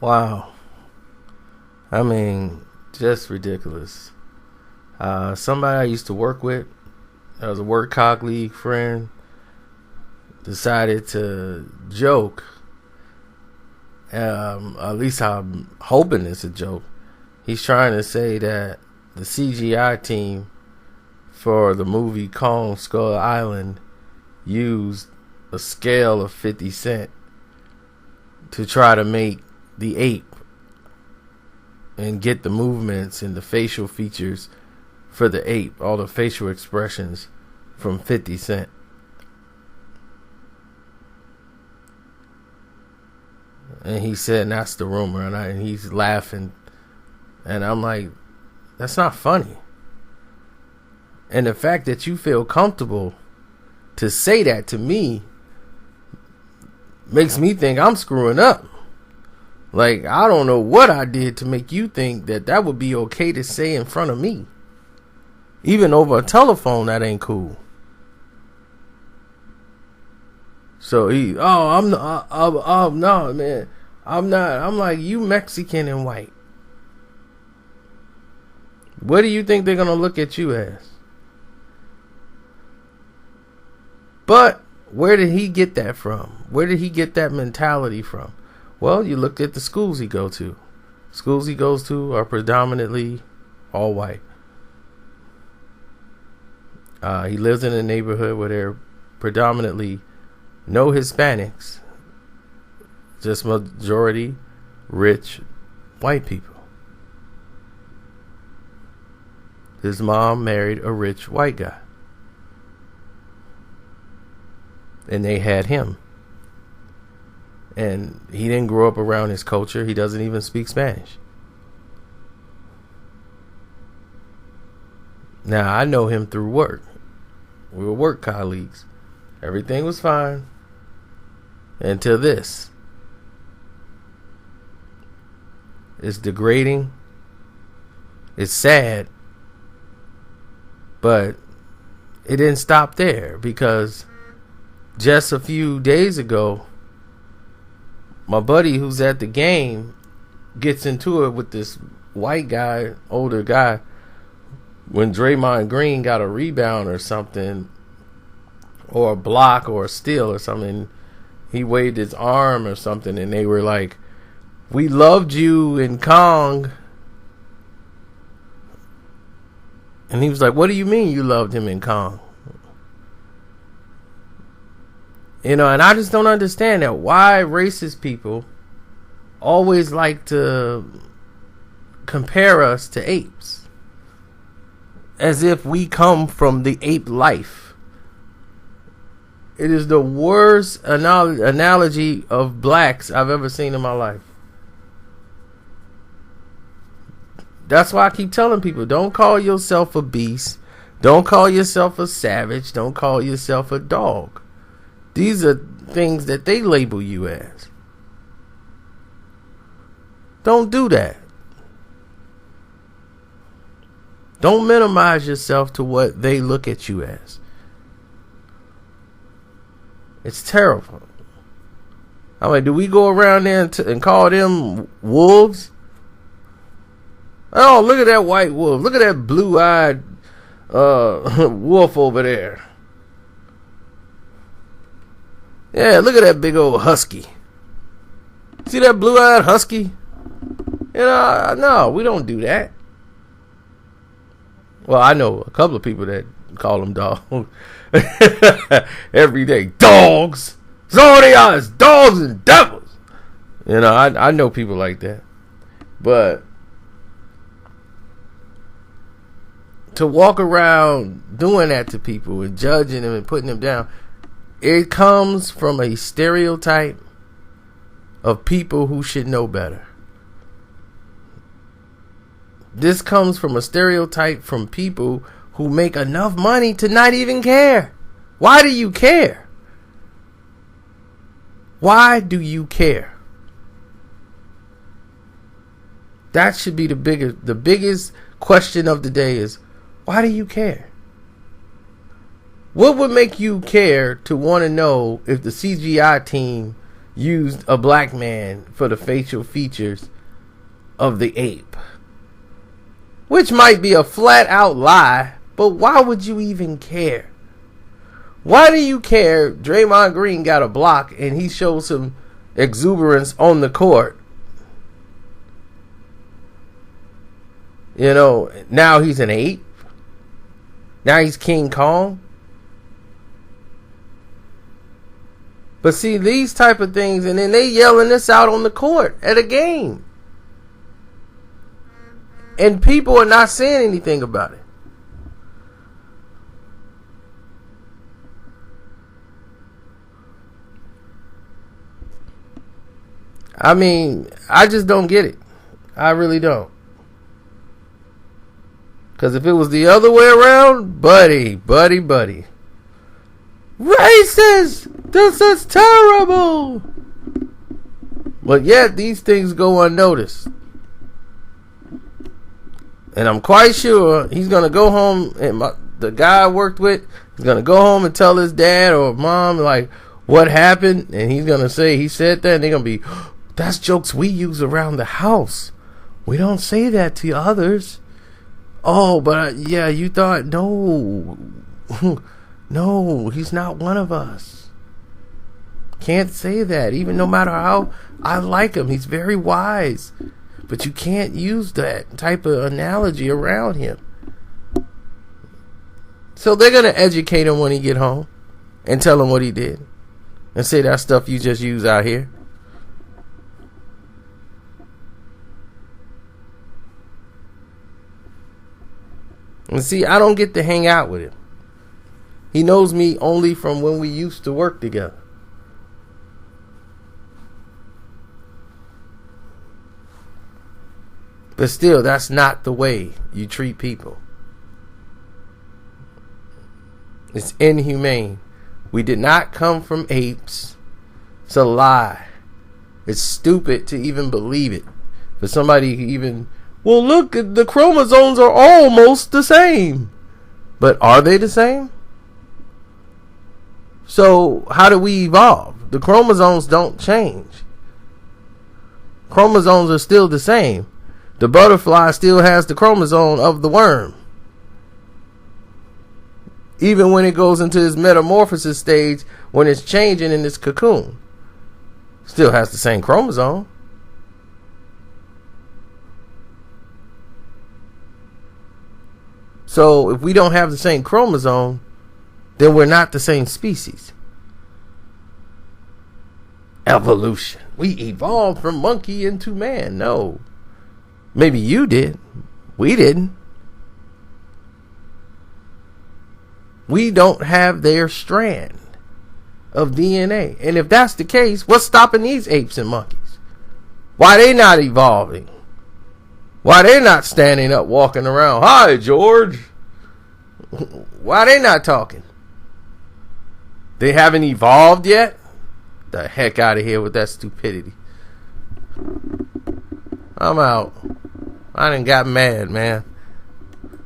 Wow. I mean, just ridiculous. Somebody I used to work with, that was a work colleague friend, decided to joke. At least I'm hoping it's a joke. He's trying to say that the CGI team for the movie Kong Skull Island used a scale of 50 cent to try to make the ape and get the movements and the facial features for the ape, all the facial expressions from 50 Cent. And he said, and that's the rumor, and he's laughing, and I'm like, that's not funny. And the fact that you feel comfortable to say that to me makes me think I'm screwing up. Like, I don't know what I did to make you think that that would be okay to say in front of me. Even over a telephone, that ain't cool. So no, man, I'm not. I'm like, you Mexican and white. What do you think they're gonna look at you as? But where did he get that from? Where did he get that mentality from? Well, you look at the schools he goes to. Schools he goes to are predominantly all white. He lives in a neighborhood where there are predominantly no Hispanics, just majority rich white people. His mom married a rich white guy, and they had him. And he didn't grow up around his culture. He doesn't even speak Spanish. Now, I know him through work. We were work colleagues. Everything was fine until this. It's degrading. It's sad. But it didn't stop there, because just a few days ago, my buddy who's at the game gets into it with this white guy, older guy, when Draymond Green got a rebound or something, or a block or a steal or something. He waved his arm or something, and they were like, "We loved you in Kong." And he was like, "What do you mean you loved him in Kong?" You know, and I just don't understand that. Why racist people always like to compare us to apes, as if we come from the ape life. It is the worst analogy of blacks I've ever seen in my life. That's why I keep telling people, don't call yourself a beast. Don't call yourself a savage. Don't call yourself a dog. These are things that they label you as. Don't do that. Don't minimize yourself to what they look at you as. It's terrible. I'm like, do we go around there and call them wolves? Oh, look at that white wolf. Look at that blue-eyed wolf over there. Yeah, look at that big old husky. See that blue-eyed husky? You know, no, we don't do that. Well, I know a couple of people that call them dogs every day. Dogs. It's all they are is dogs and devils. You know, I know people like that. But to walk around doing that to people and judging them and putting them down, it comes from a stereotype of people who should know better. This comes from a stereotype from people who make enough money to not even care. Why do you care? Why do you care? That should be the biggest question of the day is, why do you care? What would make you care to want to know if the CGI team used a black man for the facial features of the ape. Which might be a flat out lie, but why would you even care? Why do you care? Draymond Green got a block and he shows some exuberance on the court. You know, now he's an ape. Now he's King Kong. But see, these type of things, and then they yelling this out on the court at a game. And people are not saying anything about it. I mean, I just don't get it. I really don't. Because if it was the other way around, buddy. Racist! This is terrible! But yet, these things go unnoticed. And I'm quite sure he's going to go home, and the guy I worked with, he's going to go home and tell his dad or mom, like, what happened? And he's going to say, he said that, and they're going to be, that's jokes we use around the house. We don't say that to others. Oh, but yeah, you thought, no. No, he's not one of us. Can't say that, even no matter how I like him. He's very wise. But you can't use that type of analogy around him. So they're going to educate him when he get home and tell him what he did. And say that stuff you just use out here. And see, I don't get to hang out with him. He knows me only from when we used to work together. But still, that's not the way you treat people. It's inhumane. We did not come from apes. It's a lie. It's stupid to even believe it. For somebody who even, well, look, the chromosomes are almost the same. But are they the same? So how do we evolve? The chromosomes don't change. Chromosomes are still the same. The butterfly still has the chromosome of the worm. Even when it goes into its metamorphosis stage, when it's changing in its cocoon, still has the same chromosome. So if we don't have the same chromosome, then we're not the same species. Evolution. We evolved from monkey into man. No. Maybe you did. We didn't. We don't have their strand of DNA. And if that's the case, what's stopping these apes and monkeys? Why they not evolving? Why they not standing up, walking around? Hi, George. Why they not talking? They haven't evolved yet? The heck out of here with that stupidity. I'm out. I done got mad, man.